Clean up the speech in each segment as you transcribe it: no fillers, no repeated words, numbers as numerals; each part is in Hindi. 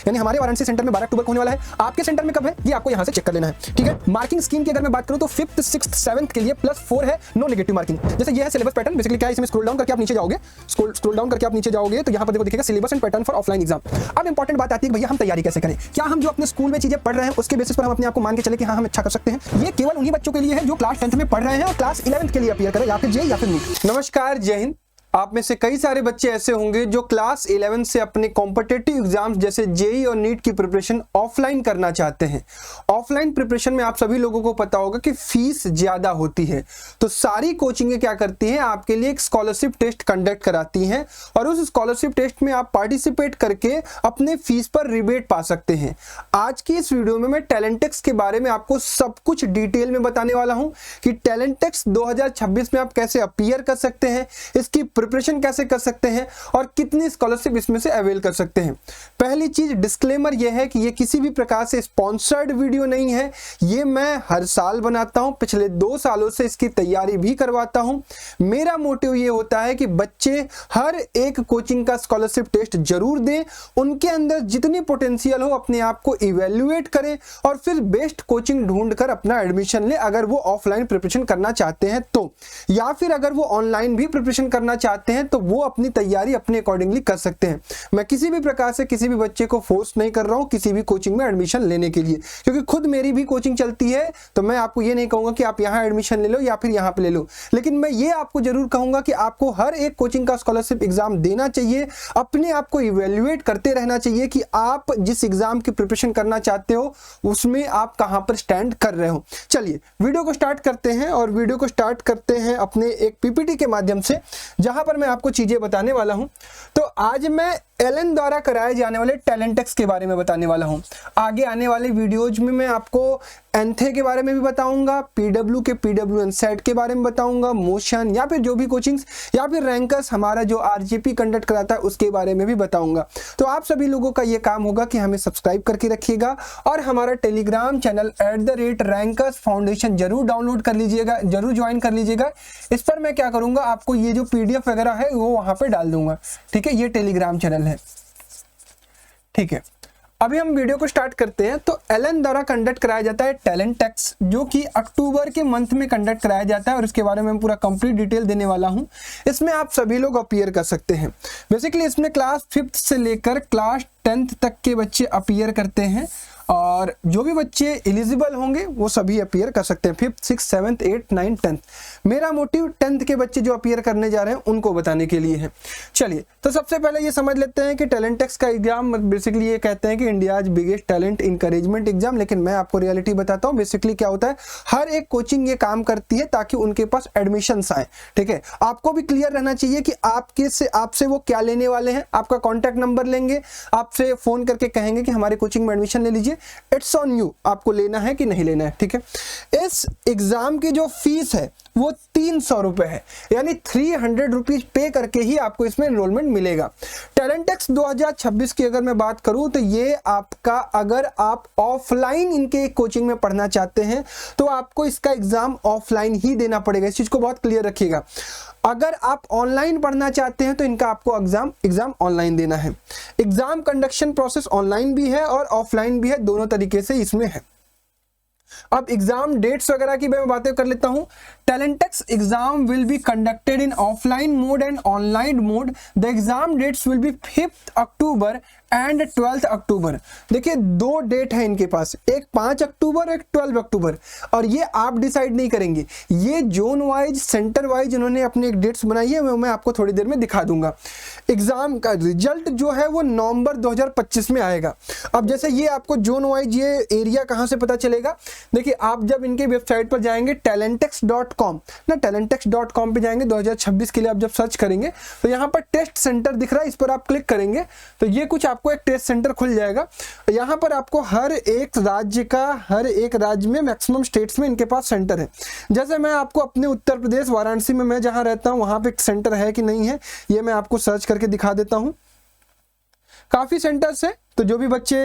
यानी हमारे वाराणसी सेंटर में 12 अक्टूबर को होने वाला है। आपके सेंटर में कब है ये आपको यहाँ से चेक कर लेना है, ठीक है। मार्किंग स्कीम की अगर मैं बात करूँ तो 5th 6th 7th के लिए +4 है, नो नेगेटिव मार्किंग। जैसे ये है सिलेबस पैटर्न। बेसिकली क्या है, इसमें स्क्रॉल डाउन करके आप नीचे जाओगे, स्क्रॉल डाउन करके आप नीचे जाओगे तो यहाँ पर देखो दिखेगा syllabus and pattern for offline exam. अब इंपॉर्टेंट बात आती है भैया हम तैयारी कैसे करें। क्या हम जो अपने स्कूल में चीजें पढ़ रहे हैं उसके बेसिस पर हम अपने आप को मान के चले कि हाँ हम अच्छा कर सकते हैं। ये केवल उन्हीं बच्चों के लिए है जो क्लास 10th में पढ़ रहे हैं और क्लास 11th के लिए अपीयर करें, या फिर जेईई या फिर नीट। नमस्कार, जय हिंद। आप में से कई सारे बच्चे ऐसे होंगे जो क्लास 11 से अपने कॉम्पिटिटिव एग्जाम्स जैसे जेईई और नीट की प्रिपरेशन ऑफलाइन करना चाहते हैं। ऑफलाइन प्रिपरेशन में आप सभी लोगों को पता होगा कि फीस ज्यादा होती है, तो सारी कोचिंगें क्या करती हैं, आपके लिए एक स्कॉलरशिप टेस्ट कंडक्ट कराती हैं और उस स्कॉलरशिप टेस्ट में आप पार्टिसिपेट करके अपने फीस पर रिबेट पा सकते हैं। आज की इस वीडियो में मैं टैलेंटेक्स के बारे में आपको सब कुछ डिटेल में बताने वाला हूं कि टैलेंटेक्स 2026 में आप कैसे अपीयर कर सकते हैं, इसकी प्रिपरेशन कैसे कर सकते हैं और कितनी स्कॉलरशिप इसमें से अवेल कर सकते हैं। पहली चीज डिस्क्लेमर यह है कि यह किसी भी प्रकार से स्पॉन्सर्ड वीडियो नहीं है, ये मैं हर साल बनाता हूं, पिछले 2 सालों से इसकी तैयारी भी करवाता हूं। मेरा मोटिव ये होता है कि बच्चे हर एक कोचिंग का स्कॉलरशिप टेस्ट जरूर दें, उनके अंदर जितनी पोटेंशियल हो अपने आप को इवेल्युएट करें और फिर बेस्ट कोचिंग ढूंढकर अपना एडमिशन ले, अगर वो ऑफलाइन प्रिपरेशन करना चाहते हैं तो, या फिर अगर वो ऑनलाइन भी प्रिपरेशन करना चाहते हैं तो वो अपनी तैयारी अपने अकॉर्डिंगली कर सकते हैं। मैं किसी भी प्रकार से किसी भी बच्चे को फोर्स नहीं कर रहा हूं किसी भी कोचिंग में एडमिशन लेने के लिए, क्योंकि खुद मेरी भी कोचिंग चलती है, तो मैं आपको ये नहीं कहूंगा कि आप यहां एडमिशन ले लो या फिर यहां पे ले लो, लेकिन मैं ये आपको जरूर कहूंगा कि आपको हर एक कोचिंग का स्कॉलरशिप एग्जाम देना चाहिए, अपने आप को इवेल्युएट करते रहना चाहिए कि आप जिस एग्जाम की प्रिपरेशन करना चाहते हो उसमें आप कहां पर स्टैंड कर रहे हो। चलिए वीडियो को स्टार्ट करते हैं और वीडियो को स्टार्ट करते हैं अपने एक पीपीटी के माध्यम से, जहां पर मैं आपको चीजें बताने वाला हूं। तो आज मैं एलन द्वारा कराए जाने वाले टैलेंटेक्स के बारे में बताने वाला हूं। आगे आने वाले वीडियोज में मैं आपको एंथे के बारे में भी बताऊंगा, पीडब्ल्यू के पीडब्ल्यू सेट के बारे में बताऊंगा, मोशन या फिर जो भी कोचिंग्स या फिर रैंकर्स हमारा जो आरजेपी कंडक्ट कराता है उसके बारे में भी बताऊंगा। तो आप सभी लोगों का ये काम होगा कि हमें सब्सक्राइब करके रखिएगा और हमारा टेलीग्राम चैनल @रैंकर्स फाउंडेशन जरूर डाउनलोड कर लीजिएगा, जरूर ज्वाइन कर लीजिएगा। इस पर मैं क्या करूंगा, आपको ये जो पीडीएफ वगैरह है वो वहां पे डाल दूंगा, ठीक है। ये टेलीग्राम चैनल है, ठीक है। अभी हम वीडियो को स्टार्ट करते हैं। तो एलन द्वारा कंडक्ट कराया जाता है टैलेंटेक्स, जो कि अक्टूबर के मंथ में कंडक्ट कराया जाता है और इसके बारे में मैं पूरा कंप्लीट डिटेल देने वाला हूं। इसमें आप सभी लोग अपीयर कर सकते हैं। बेसिकली इसमें क्लास 5th से लेकर क्लास 10th तक के बच्चे अपीयर करते हैं और जो भी बच्चे एलिजिबल होंगे वो सभी अपीयर कर सकते हैं, 5th 6th 7th 8th 9th 10th। मेरा मोटिव 10th के बच्चे जो अपीयर करने जा रहे हैं उनको बताने के लिए है। चलिए तो सबसे पहले ये समझ लेते हैं कि टैलेंटेक्स का एग्जाम बेसिकली ये कहते हैं कि India's biggest talent encouragement exam, लेकिन मैं आपको रियलिटी बताता हूँ। बेसिकली क्या होता है, हर एक कोचिंग ये काम करती है ताकि उनके पास एडमिशंस आए, ठीक है। आपको भी क्लियर रहना चाहिए कि आपसे वो क्या लेने वाले हैं। आपका कॉन्टैक्ट नंबर लेंगे, आपसे फोन करके कहेंगे कि हमारे कोचिंग में एडमिशन ले लीजिए, इट्स ऑन यू, आपको लेना है कि नहीं लेना है, ठीक है। इस एग्जाम की जो फीस है वो 300 रुपए है, यानी 300 रुपीज पे करके ही आपको इसमें एनरोलमेंट मिलेगा। टैलेंटेक्स 2026 की अगर मैं बात करूं तो ये आपका, अगर आप ऑफलाइन इनके कोचिंग में पढ़ना चाहते हैं तो आपको इसका एग्जाम ऑफलाइन ही देना पड़ेगा, इस चीज को बहुत क्लियर रखिएगा। अगर आप ऑनलाइन पढ़ना चाहते हैं तो इनका आपको एग्जाम ऑनलाइन देना है। एग्जाम कंडक्शन प्रोसेस ऑनलाइन भी है और ऑफलाइन भी है, दोनों तरीके से इसमें है। अब एग्जाम डेट्स वगैरह की मैं बातें कर लेता हूं। Talentex exam will be conducted in offline mode and online mode. The exam dates will be 5th October and 12th October. देखिए 2 डेट है इनके पास, एक 5 अक्टूबर एक 12 अक्टूबर, और ये आप डिसाइड नहीं करेंगे, ये जोन वाइज सेंटर वाइज इन्होंने अपने एक डेट्स बनाई है, मैं आपको थोड़ी देर में दिखा दूंगा। एग्जाम का रिजल्ट जो है वो नवंबर 2025 में आएगा। अब जैसे ये आपको जोन वाइज ये एरिया कहां से पता चलेगा, देखिए आप जब इनके वेबसाइट पर जाएंगे talentex.com ना, talentex.com पे जाएंगे 2026 के लिए आप जब सर्च करेंगे तो यहाँ पर टेस्ट सेंटर दिख रहा है, इस पर आप क्लिक करेंगे तो ये कुछ आपको एक टेस्ट सेंटर खुल जाएगा। यहाँ पर आपको हर एक राज्य में मैक्सिमम स्टेट्स में इनके पास सेंटर है। जैसे मैं आपको अपने उत्तर प्रदेश वाराणसी में मैं जहाँ रहता हूँ वहाँ पे एक सेंटर है कि नहीं है ये मैं आपको सर्च करके दिखा देता हूँ। काफ़ी सेंटर्स है, तो जो भी बच्चे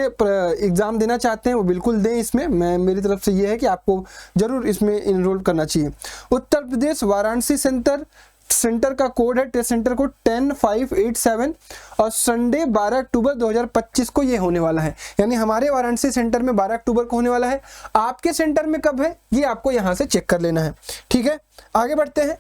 एग्जाम देना चाहते हैं वो बिल्कुल दें। इसमें मेरी तरफ से ये है कि आपको जरूर इसमें इनरोल करना चाहिए। उत्तर प्रदेश वाराणसी सेंटर, सेंटर का कोड है, टेस्ट सेंटर कोड 10587 और संडे 12 अक्टूबर 2025 को ये होने वाला है। यानी हमारे वाराणसी सेंटर में 12 अक्टूबर को होने वाला है। आपके सेंटर में कब है ये आपको यहां से चेक कर लेना है। ठीक है, आगे बढ़ते हैं।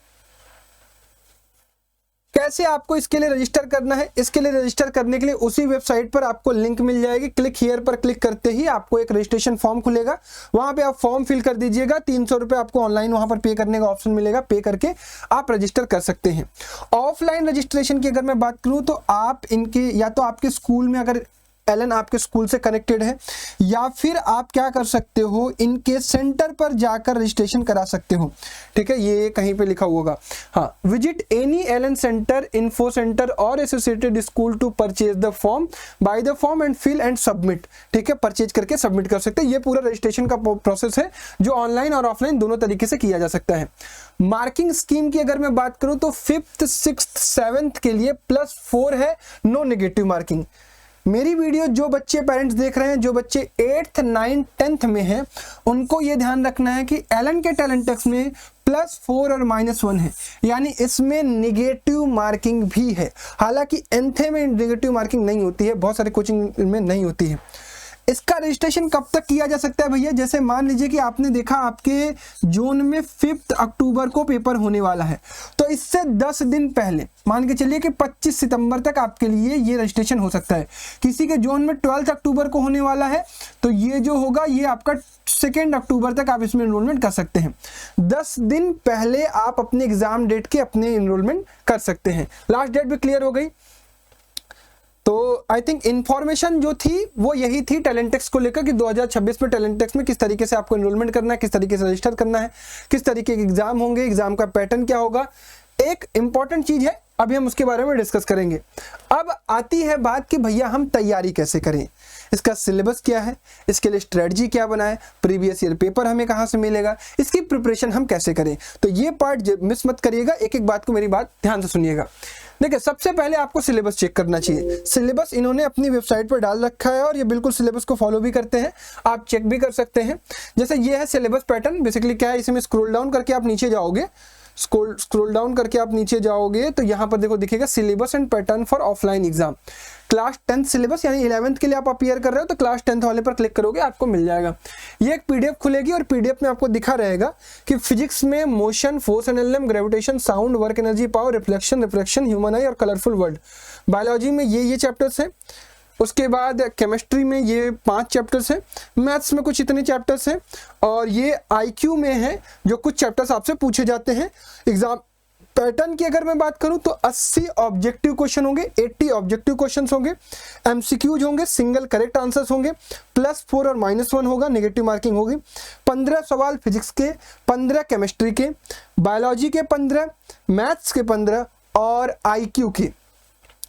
कैसे आपको इसके लिए रजिस्टर करना है? इसके लिए रजिस्टर करने के लिए उसी वेबसाइट पर आपको लिंक मिल जाएगी। क्लिक हियर पर क्लिक करते ही आपको एक रजिस्ट्रेशन फॉर्म खुलेगा, वहां पे आप फॉर्म फिल कर दीजिएगा। 300 रुपये आपको ऑनलाइन वहां पर पे करने का ऑप्शन मिलेगा, पे करके आप रजिस्टर कर सकते हैं। ऑफलाइन रजिस्ट्रेशन की अगर मैं बात करूं तो आप इनके या तो आपके स्कूल में अगर एलन आपके स्कूल से कनेक्टेड है, या फिर आप क्या कर सकते हो, इनके सेंटर पर जाकर रजिस्ट्रेशन करा सकते हो। ठीक है, ये कहीं पे लिखा हुआ होगा, हाँ, visit any Allen centre, info centre और associated school to purchase the form, buy the form and fill and submit. ठीक है, परचेज करके सबमिट कर सकते हैं। ये पूरा रजिस्ट्रेशन का प्रोसेस है जो ऑनलाइन और ऑफलाइन दोनों तरीके से किया जा सकता है। मार्किंग स्कीम की अगर मैं बात करूं तो 5th 6th 7th के लिए +4 है, नो नेगेटिव मार्किंग। मेरी वीडियो जो बच्चे पेरेंट्स देख रहे हैं, जो बच्चे 8th 9th 10th में हैं, उनको ये ध्यान रखना है कि एलन के टैलेंट टेस्ट में +4 और -1 है, यानी इसमें निगेटिव मार्किंग भी है। हालांकि एंथे में निगेटिव मार्किंग नहीं होती है, बहुत सारे कोचिंग में नहीं होती है। इसका रजिस्ट्रेशन कब तक किया जा सकता है भैया? जैसे मान लीजिए कि आपने देखा आपके जोन में 5 अक्टूबर को पेपर होने वाला है, तो इससे 10 दिन पहले मान के चलिए कि 25 सितंबर तक आपके लिए ये रजिस्ट्रेशन हो सकता है। किसी के जोन में 12 अक्टूबर को होने वाला है, तो ये जो होगा ये आपका 2 अक्टूबर तक आप इसमें एनरोलमेंट कर सकते हैं। 10 दिन पहले आप अपने एग्जाम डेट के अपने एनरोलमेंट कर सकते हैं। लास्ट डेट भी क्लियर हो गई। तो आई थिंक इंफॉर्मेशन जो थी वो यही थी टैलेंटेक्स को लेकर कि 2026 में टैलेंटेक्स में किस तरीके से आपको एनरोलमेंट करना है, किस तरीके से रजिस्टर करना है, किस तरीके के एग्जाम होंगे, एग्जाम का पैटर्न क्या होगा। एक इंपॉर्टेंट चीज है, अभी हम उसके बारे में डिस्कस करेंगे। अब आती है बात कि भैया हम तैयारी कैसे करें, इसका सिलेबस क्या है, इसके लिए स्ट्रेटजी क्या बनाए, प्रीवियस ईयर पेपर हमें कहाँ से मिलेगा, इसकी प्रिपरेशन हम कैसे करें। तो ये पार्ट मिस मत करिएगा, एक एक बात को मेरी बात ध्यान से सुनिएगा। देखिए, सबसे पहले आपको सिलेबस चेक करना चाहिए। सिलेबस इन्होंने अपनी वेबसाइट पर डाल रखा है और ये बिल्कुल सिलेबस को फॉलो भी करते हैं, आप चेक भी कर सकते हैं। जैसे ये है सिलेबस पैटर्न। बेसिकली क्या है, इसमें स्क्रॉल डाउन करके आप नीचे जाओगे, स्क्रॉल डाउन करके आप नीचे जाओगे तो यहाँ पर देखो दिखेगा syllabus and pattern for offline exam. Class 10th syllabus यानी 11th के लिए आप अपीयर कर रहे हो तो क्लास 10th वाले पर क्लिक करोगे, आपको मिल जाएगा। ये एक पीडीएफ खुलेगी और पीडीएफ में आपको दिखा रहेगा कि फिजिक्स में motion, force and energy, gravitation, sound, work energy, power, reflection, refraction, human आई और कलरफुल वर्ल्ड। बायोलॉजी में ये चैप्टर्स हैं। उसके बाद केमिस्ट्री में ये 5 चैप्टर्स हैं। मैथ्स में कुछ इतने चैप्टर्स हैं और ये आईक्यू में है जो कुछ चैप्टर्स आपसे पूछे जाते हैं। एग्जाम पैटर्न की अगर मैं बात करूं तो 80 ऑब्जेक्टिव क्वेश्चन होंगे, 80 ऑब्जेक्टिव क्वेश्चंस होंगे, एमसीक्यूज होंगे, सिंगल करेक्ट आंसर्स होंगे, +4 और -1 होगा, नेगेटिव मार्किंग होगी। 15 सवाल फिजिक्स के, 15 केमिस्ट्री के, बायोलॉजी के 15, मैथ्स के 15 और आईक्यू के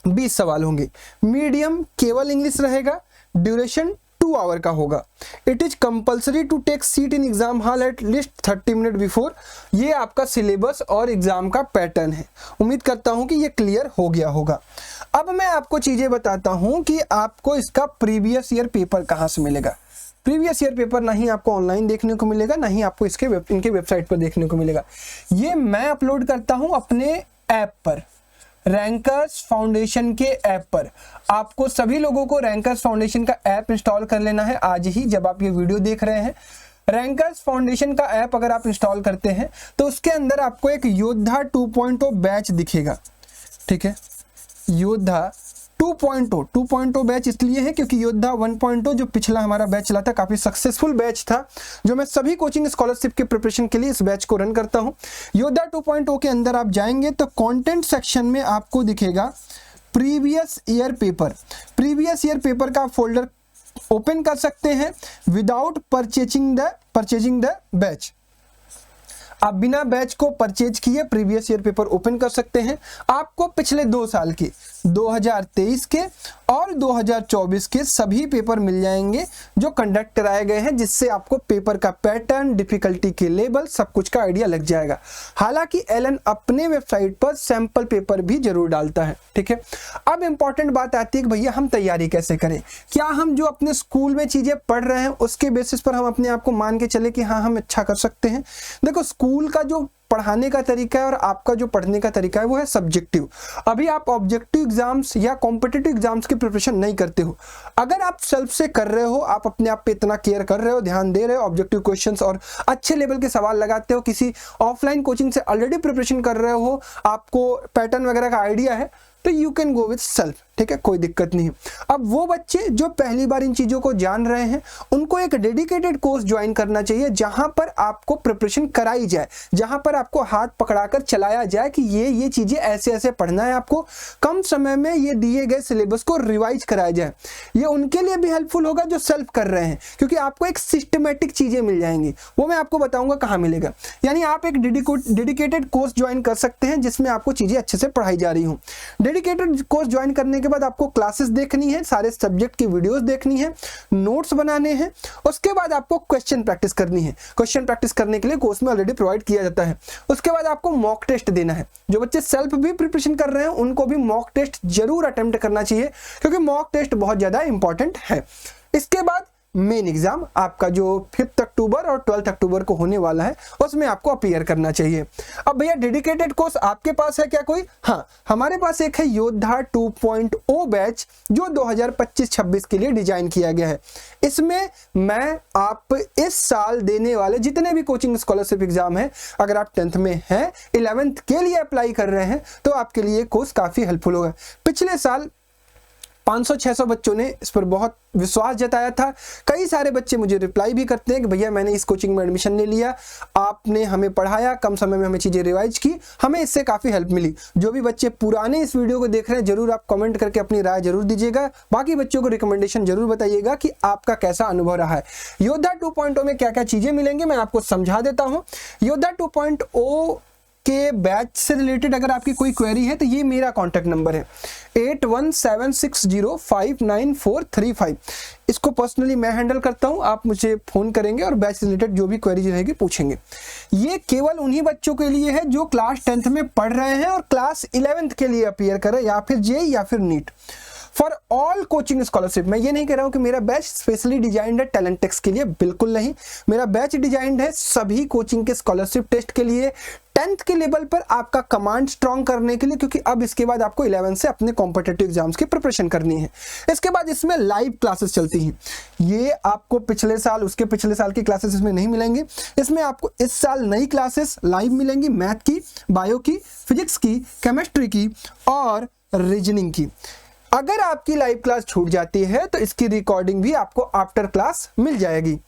20 सवाल होंगे। मीडियम केवल इंग्लिश रहेगा। ड्यूरेशन 2 आवर का होगा। It is compulsory to take seat in exam hall at least 30 minute before. ये आपका सिलेबस और एग्जाम का पैटर्न है। उम्मीद करता हूं कि ये क्लियर हो गया होगा। अब मैं आपको चीजें बताता हूं कि आपको इसका प्रीवियस ईयर पेपर कहां से मिलेगा। प्रीवियस ईयर पेपर ना ही आपको ऑनलाइन देखने को मिलेगा, ना ही आपको इनके वेबसाइट पर देखने को मिलेगा। ये मैं अपलोड करता हूं अपने ऐप पर, रैंकर्स फाउंडेशन के ऐप पर। आपको सभी लोगों को रैंकर्स फाउंडेशन का ऐप इंस्टॉल कर लेना है आज ही, जब आप ये वीडियो देख रहे हैं। रैंकर्स फाउंडेशन का ऐप अगर आप इंस्टॉल करते हैं तो उसके अंदर आपको एक योद्धा 2.0 बैच दिखेगा। ठीक है, योद्धा 2.0 बैच इसलिए है क्योंकि योद्धा 1.0 जो पिछला हमारा बैच चला था, काफी सक्सेसफुल बैच था, जो मैं सभी कोचिंग स्कॉलरशिप के प्रिपरेशन के लिए इस बैच को रन करता हूं। योद्धा 2.0 के अंदर आप जाएंगे तो कंटेंट सेक्शन में आपको दिखेगा previous year paper. Previous year paper का फोल्डर ओपन कर सकते हैं विदाउट परचेजिंग द बैच। आप बिना बैच को परचेज किए प्रीवियस ईयर पेपर ओपन कर सकते हैं। आपको पिछले 2 साल के 2023 के और 2024 के सभी पेपर मिल जाएंगे जो कंडक्ट कराए गए हैं, जिससे आपको पेपर का पैटर्न, डिफिकल्टी के लेवल, सब कुछ का आइडिया लग जाएगा। हालांकि एलन अपने वेबसाइट पर सैंपल पेपर भी जरूर डालता है। ठीक है, अब इंपॉर्टेंट बात आती है कि भैया हम तैयारी कैसे करें। क्या हम जो अपने स्कूल में चीजें पढ़ रहे हैं उसके बेसिस पर हम अपने आप को मान के चले कि हाँ हम अच्छा कर सकते हैं। देखो, स्कूल का जो पढ़ाने का तरीका है और आपका जो पढ़ने का तरीका है वो है सब्जेक्टिव। अभी आप ऑब्जेक्टिव एग्जाम्स या कॉम्पिटिटिव एग्जाम्स की प्रिपरेशन नहीं करते हो। अगर आप सेल्फ से कर रहे हो, आप अपने आप पे इतना केयर कर रहे हो, ध्यान दे रहे हो, ऑब्जेक्टिव क्वेश्चंस और अच्छे लेवल के सवाल लगाते हो, किसी ऑफलाइन कोचिंग से ऑलरेडी प्रिपरेशन कर रहे हो, आपको पैटर्न वगैरह का आइडिया है, तो you can go with self, ठीक है, कोई दिक्कत नहीं है। अब वो बच्चे जो पहली बार इन चीज़ों को जान रहे हैं, उनको एक डेडिकेटेड कोर्स ज्वाइन करना चाहिए जहां पर आपको प्रिपरेशन कराई जाए, जहां पर आपको हाथ पकड़ाकर चलाया जाए कि ये चीज़ें ऐसे ऐसे पढ़ना है, आपको कम समय में ये दिए गए सिलेबस को रिवाइज कराया जाए। ये उनके लिए भी हेल्पफुल होगा जो सेल्फ कर रहे हैं, क्योंकि आपको एक सिस्टमेटिक चीज़ें मिल जाएंगी। वो मैं आपको बताऊंगा कहाँ मिलेगा। यानी आप एक डेडिकेटेड कोर्स ज्वाइन कर सकते हैं जिसमें आपको चीज़ें अच्छे से पढ़ाई जा रही हूँ। डेडिकेटेड कोर्स ज्वाइन करने के बाद आपको क्लासेस देखनी है, सारे सब्जेक्ट की वीडियोस देखनी है, नोट्स बनाने हैं, उसके बाद आपको क्वेश्चन प्रैक्टिस करनी है। क्वेश्चन प्रैक्टिस करने के लिए कोर्स में ऑलरेडी प्रोवाइड किया जाता है। उसके बाद आपको मॉक टेस्ट देना है। जो बच्चे सेल्फ भी प्रिपरेशन कर रहे हैं उनको भी मॉक टेस्ट जरूर अटेम्प्ट करना चाहिए, क्योंकि मॉक टेस्ट बहुत ज्यादा इंपॉर्टेंट है। इसके बाद मेन एग्जाम आपका जो 5 अक्टूबर और 12 अक्टूबर को होने वाला है, उसमें आपको अपीयर करना चाहिए। अब भैया डेडिकेटेड कोर्स आपके पास है क्या कोई? हाँ, हमारे पास एक है योद्धा 2.0 बैच जो 2025-26 के लिए डिजाइन किया गया है। इसमें मैं आप इस साल देने वाले जितने भी कोचिंग स्कॉलरशिप एग्जाम है, अगर आप 10th में हैं, 11th के लिए अप्लाई कर रहे हैं, तो आपके लिए कोर्स काफी हेल्पफुल होगा। पिछले साल 500-600 बच्चों ने इस पर बहुत विश्वास जताया था। कई सारे बच्चे मुझे रिप्लाई भी करते हैं कि भैया मैंने इस कोचिंग में एडमिशन ले लिया, आपने हमें पढ़ाया, कम समय में हमें चीज़ें रिवाइज की, हमें इससे काफ़ी हेल्प मिली। जो भी बच्चे पुराने इस वीडियो को देख रहे हैं, जरूर आप कमेंट करके अपनी राय जरूर दीजिएगा। बाकी बच्चों को रिकमेंडेशन जरूर बताइएगा कि आपका कैसा अनुभव रहा है। योद्धा 2.0 में क्या क्या चीज़ें मिलेंगी मैं आपको समझा देता हूँ। योद्धा 2.0 के बैच से रिलेटेड अगर आपकी कोई क्वेरी है तो ये मेरा कॉन्टैक्ट नंबर है 8176059435। इसको पर्सनली मैं हैंडल करता हूँ, आप मुझे फ़ोन करेंगे और बैच से रिलेटेड जो भी क्वेरीज रहेगी पूछेंगे। ये केवल उन्हीं बच्चों के लिए है जो क्लास 10th में पढ़ रहे हैं और क्लास 11th के लिए अपीयर करें, या फिर जेईई या फिर NEET. For all coaching scholarship, मैं ये नहीं कह रहा हूँ कि मेरा बैच स्पेशली डिजाइंड है टैलेंटेक्स के लिए, बिल्कुल नहीं। मेरा बैच डिजाइंड है सभी कोचिंग के स्कॉलरशिप टेस्ट के लिए, 10th के लेवल पर आपका कमांड स्ट्रॉन्ग करने के लिए, क्योंकि अब इसके बाद आपको 11th से अपने कॉम्पिटिटिव एग्जाम्स की प्रिपरेशन करनी है। इसके बाद इसमें लाइव क्लासेस चलती हैं। ये आपको पिछले साल, उसके पिछले साल की क्लासेस इसमें नहीं मिलेंगी। इसमें आपको इस साल नई क्लासेस लाइव मिलेंगी, मैथ की, बायो की, फिजिक्स की, केमिस्ट्री की और रीजनिंग की। अगर आपकी लाइव क्लास छूट जाती है तो इसकी रिकॉर्डिंग भी आपको आफ्टर क्लास मिल जाएगी।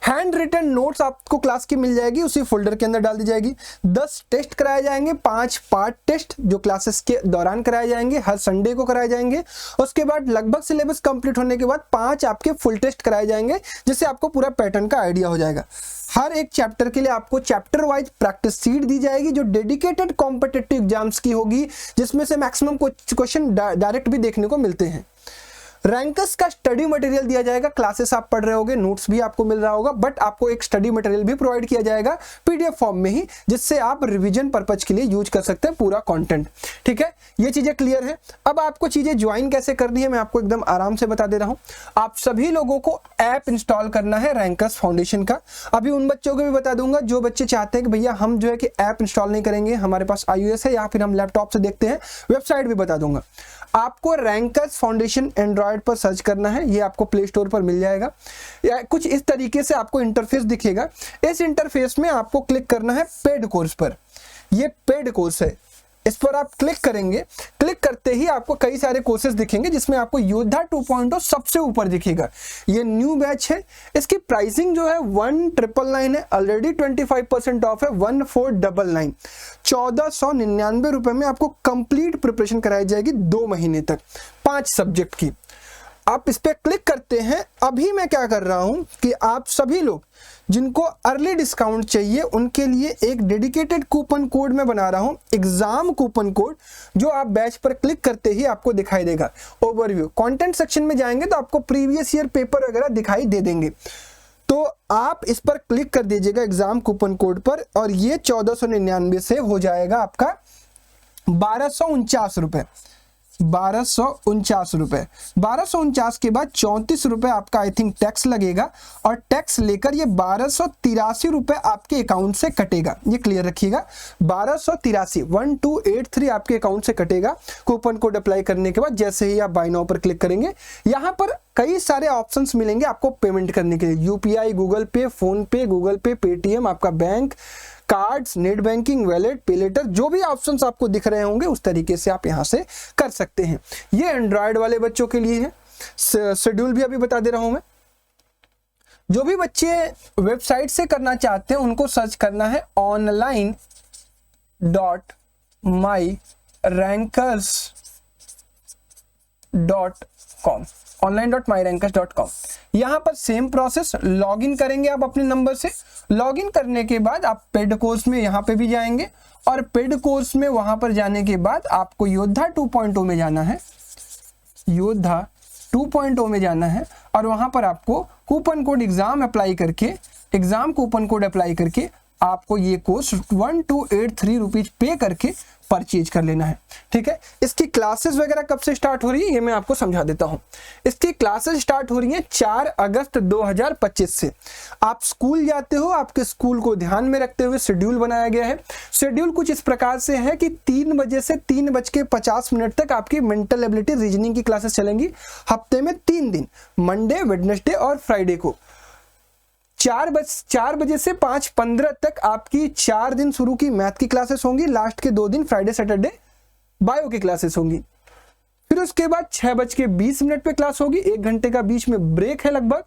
हैंड रिटन नोट्स आपको क्लास की मिल जाएगी, उसी फोल्डर के अंदर डाल दी जाएगी। 10 टेस्ट कराए जाएंगे, 5 पार्ट टेस्ट जो क्लासेस के दौरान कराए जाएंगे, हर संडे को कराए जाएंगे। उसके बाद लगभग सिलेबस कंप्लीट होने के बाद 5 आपके फुल टेस्ट कराए जाएंगे, जिससे आपको पूरा पैटर्न का आइडिया हो जाएगा। हर एक चैप्टर के लिए आपको चैप्टर वाइज प्रैक्टिस सीट दी जाएगी जो डेडिकेटेड कॉम्पिटिटिव एग्जाम्स की होगी, जिसमें से मैक्सिमम क्वेश्चन डायरेक्ट भी देखने को मिलते हैं। रैंकर्स का स्टडी मटेरियल दिया जाएगा, क्लासेस आप पढ़ रहे होगे, नोट्स भी आपको मिल रहा होगा, बट आपको एक स्टडी मटेरियल भी प्रोवाइड किया जाएगा पीडीएफ फॉर्म में ही, जिससे आप रिवीजन पर्पज के लिए यूज कर सकते हैं पूरा कंटेंट। ठीक है, ये चीजें क्लियर है। अब आपको चीजें ज्वाइन कैसे करनी है मैं आपको एकदम आराम से बता दे रहा हूं। आप सभी लोगों को ऐप इंस्टॉल करना है रैंकर्स फाउंडेशन का। अभी उन बच्चों को भी बता दूंगा जो बच्चे चाहते हैं कि भैया हम जो है कि ऐप इंस्टॉल नहीं करेंगे, हमारे पास iOS है या फिर हम लैपटॉप से देखते हैं, वेबसाइट भी बता दूंगा। आपको रैंकर्स फाउंडेशन एंड्रॉयड पर सर्च करना है, ये आपको प्ले स्टोर पर मिल जाएगा। या कुछ इस तरीके से आपको इंटरफेस दिखेगा। इस इंटरफेस में आपको क्लिक करना है पेड कोर्स पर। ये पेड कोर्स है, इस पर आप क्लिक करेंगे। क्लिक करते ही आपको कई सारे कोर्सेज दिखेंगे, जिसमें आपको योद्धा 2.0 सबसे ऊपर दिखेगा। ये न्यू बैच है, इसकी प्राइसिंग जो है 1999 है, ऑलरेडी 25% ऑफ है 1499। 1499 रुपए में आपको कंप्लीट प्रिपरेशन कराई जाएगी 2 महीने तक, 5 सब्जेक्ट की। आप इस पर क्लिक करते हैं। अभी मैं क्या कर रहा हूं कि आप सभी लोग जिनको अर्ली डिस्काउंट चाहिए उनके लिए एक डेडिकेटेड कूपन कोड मैं बना रहा हूं, एग्जाम कूपन कोड, जो आप बैच पर क्लिक करते ही आपको दिखाई देगा। ओवरव्यू कंटेंट सेक्शन में जाएंगे तो आपको प्रीवियस ईयर पेपर वगैरह दिखाई दे देंगे, तो आप इस पर क्लिक कर दीजिएगा एग्जाम कूपन कोड पर, और ये 1499 से हो जाएगा आपका 1249 रुपए। 1249 रुपए। 1249 के बाद 34 रुपए आपका आई थिंक टैक्स लगेगा और टैक्स लेकर ये 1283 रुपए आपके अकाउंट से कटेगा। ये क्लियर रखिएगा, 1283 आपके अकाउंट से कटेगा कूपन कोड अप्लाई करने के बाद। जैसे ही आप बाय नाउ पर क्लिक करेंगे, यहाँ पर कई सारे ऑप्शंस मिलेंगे आपको पेमेंट करने के लिए। यूपीआई, गूगल पे, फोन पे, गूगल पे, पेटीएम, आपका bank, cards, net banking, wallet, पे लेटर, जो भी ऑप्शंस आपको दिख रहे होंगे उस तरीके से आप यहां से कर सकते हैं। ये एंड्रॉयड वाले बच्चों के लिए है। शेड्यूल भी अभी बता दे रहा हूं मैं। जो भी बच्चे वेबसाइट से करना चाहते हैं उनको सर्च करना है online.myrankers.com, online.myrankers.com। यहाँ पर सेम प्रोसेस, लॉगिन करेंगे आप अपने नंबर से। लॉगिन करने के बाद आप पेड कोर्स में यहाँ पे भी जाएंगे और पेड कोर्स में वहां पर जाने के बाद आपको योद्धा 2.0 में जाना है। योद्धा 2.0 में जाना है और वहां पर आपको कूपन कोड एग्जाम अप्लाई करके, एग्जाम कूपन कोड अप्लाई करके आपको ये कोर्स 1283 रुपीज पे करके परचेज कर लेना है। ठीक है, इसकी क्लासेस वगैरह कब से स्टार्ट हो रही है ये मैं आपको समझा देता हूं। इसकी क्लासेस स्टार्ट हो रही है 4 अगस्त 2025 से। आप स्कूल जाते हो, आपके स्कूल को ध्यान में रखते हुए शेड्यूल बनाया गया है। शेड्यूल कुछ इस प्रकार से है कि 3 बजे से 3:50 तक आपकी मेंटल एबिलिटी रीजनिंग की क्लासेस चलेंगी। हफ्ते में 3 दिन, मंडे, वेडनेसडे और फ्राइडे को 4 बजे से 5:15 तक आपकी 4 दिन शुरू की मैथ की क्लासेस होंगी। लास्ट के 2 दिन फ्राइडे सैटरडे बायो की क्लासेस होंगी। फिर उसके बाद 6:20 पे क्लास होगी। 1 घंटे का बीच में ब्रेक है लगभग,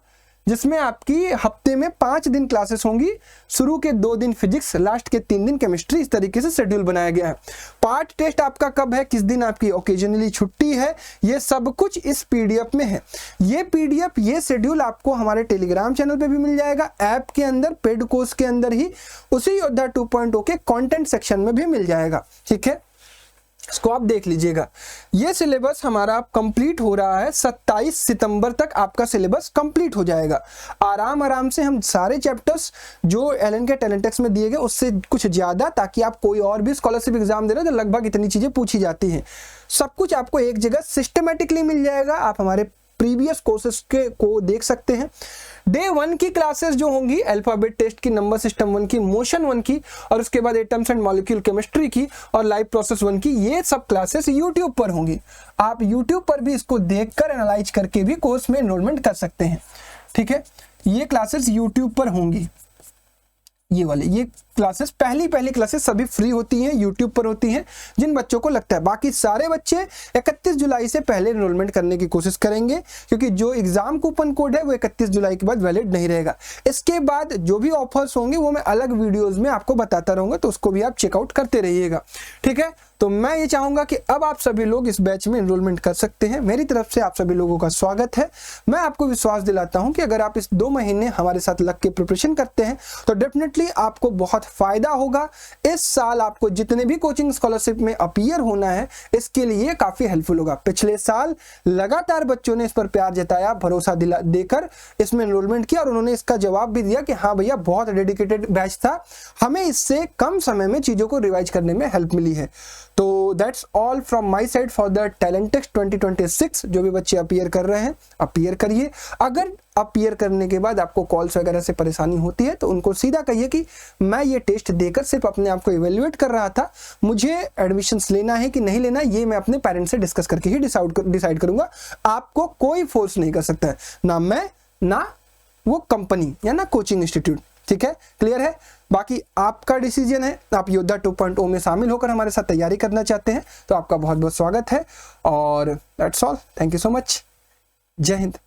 जिसमें आपकी हफ्ते में 5 दिन क्लासेस होंगी। शुरू के 2 दिन फिजिक्स, लास्ट के 3 दिन केमिस्ट्री। इस तरीके से शेड्यूल बनाया गया है। पार्ट टेस्ट आपका कब है, किस दिन आपकी ओकेजनली छुट्टी है, ये सब कुछ इस पीडीएफ में है। ये पीडीएफ, ये शेड्यूल आपको हमारे टेलीग्राम चैनल पे भी मिल जाएगा, ऐप के अंदर, पेड कोर्स के अंदर ही, उसी योद्धा 2.0 के कंटेंट सेक्शन में भी मिल जाएगा। ठीक है, इसको आप देख लीजिएगा। ये सिलेबस हमारा कंप्लीट हो रहा है 27 सितंबर तक आपका सिलेबस कंप्लीट हो जाएगा। आराम से हम सारे चैप्टर्स जो एलन के टैलेंटेक्स में दिए गए उससे कुछ ज्यादा, ताकि आप कोई और भी स्कॉलरशिप एग्जाम दे रहे हो तो लगभग इतनी चीजें पूछी जाती हैं, सब कुछ आपको एक जगह सिस्टमेटिकली मिल जाएगा। आप हमारे प्रीवियस कोर्सेज के को देख सकते हैं। डे 1 की क्लासेस जो होंगी, अल्फाबेट टेस्ट की, नंबर सिस्टम 1 की, मोशन 1 की, और उसके बाद एटम्स एंड मॉलिक्यूल केमिस्ट्री की और लाइव प्रोसेस 1 की, ये सब क्लासेस यूट्यूब पर होंगी। आप यूट्यूब पर भी इसको देखकर एनालाइज करके भी कोर्स में एनरोलमेंट कर सकते हैं। ठीक है, ये क्लासेस यूट्यूब पर होंगी। ये क्लासेस पहली क्लासेस सभी फ्री होती हैं, यूट्यूब पर होती हैं जिन बच्चों को लगता है। बाकी सारे बच्चे 31 जुलाई से पहले एनरोलमेंट करने की कोशिश करेंगे, क्योंकि जो एग्जाम कूपन कोड है वो 31 जुलाई के बाद वैलिड नहीं रहेगा। इसके बाद जो भी ऑफर्स होंगे वो मैं अलग वीडियोस में आपको बताता रहूंगा, तो उसको भी आप चेकआउट करते रहिएगा। ठीक है, तो मैं ये चाहूंगा कि अब आप सभी लोग इस बैच में एनरोलमेंट कर सकते हैं। मेरी तरफ से आप सभी लोगों का स्वागत है। मैं आपको विश्वास दिलाता हूं कि अगर आप इस 2 महीने हमारे साथ लग के प्रिपरेशन करते हैं तो डेफिनेटली आपको बहुत फायदा होगा। इस साल आपको जितने भी कोचिंग स्कॉलरशिप में अपीयर होना है, इसके लिए काफी हेल्पफुल होगा। पिछले साल लगातार बच्चों ने इस पर प्यार जताया, भरोसा देकर इसमें एनरोलमेंट किया और उन्होंने इसका जवाब भी दिया कि हाँ भैया, बहुत डेडिकेटेड बैच था, हमें इससे कम समय में चीजों को रिवाइज करने में हेल्प मिली है। तो that's all from my side for the Talentex 2026। जो भी बच्चे अपीयर कर रहे हैं, अपीयर करिए। अगर अपीयर करने के बाद आपको कॉल्स वगैरह से परेशानी होती है तो उनको सीधा कहिए कि मैं ये टेस्ट देकर सिर्फ अपने आप को इवेल्युएट कर रहा था, मुझे एडमिशंस लेना है कि नहीं लेना ये मैं अपने पेरेंट्स से डिस्कस करके ही डिसाइड करूंगा। आपको कोई फोर्स नहीं कर सकता है, ना मैं, ना वो कंपनी या ना कोचिंग इंस्टीट्यूट। ठीक है, क्लियर है? बाकी आपका डिसीजन है। आप योद्धा 2.0 में शामिल होकर हमारे साथ तैयारी करना चाहते हैं तो आपका बहुत बहुत स्वागत है। और that's all, thank you so much. जय हिंद।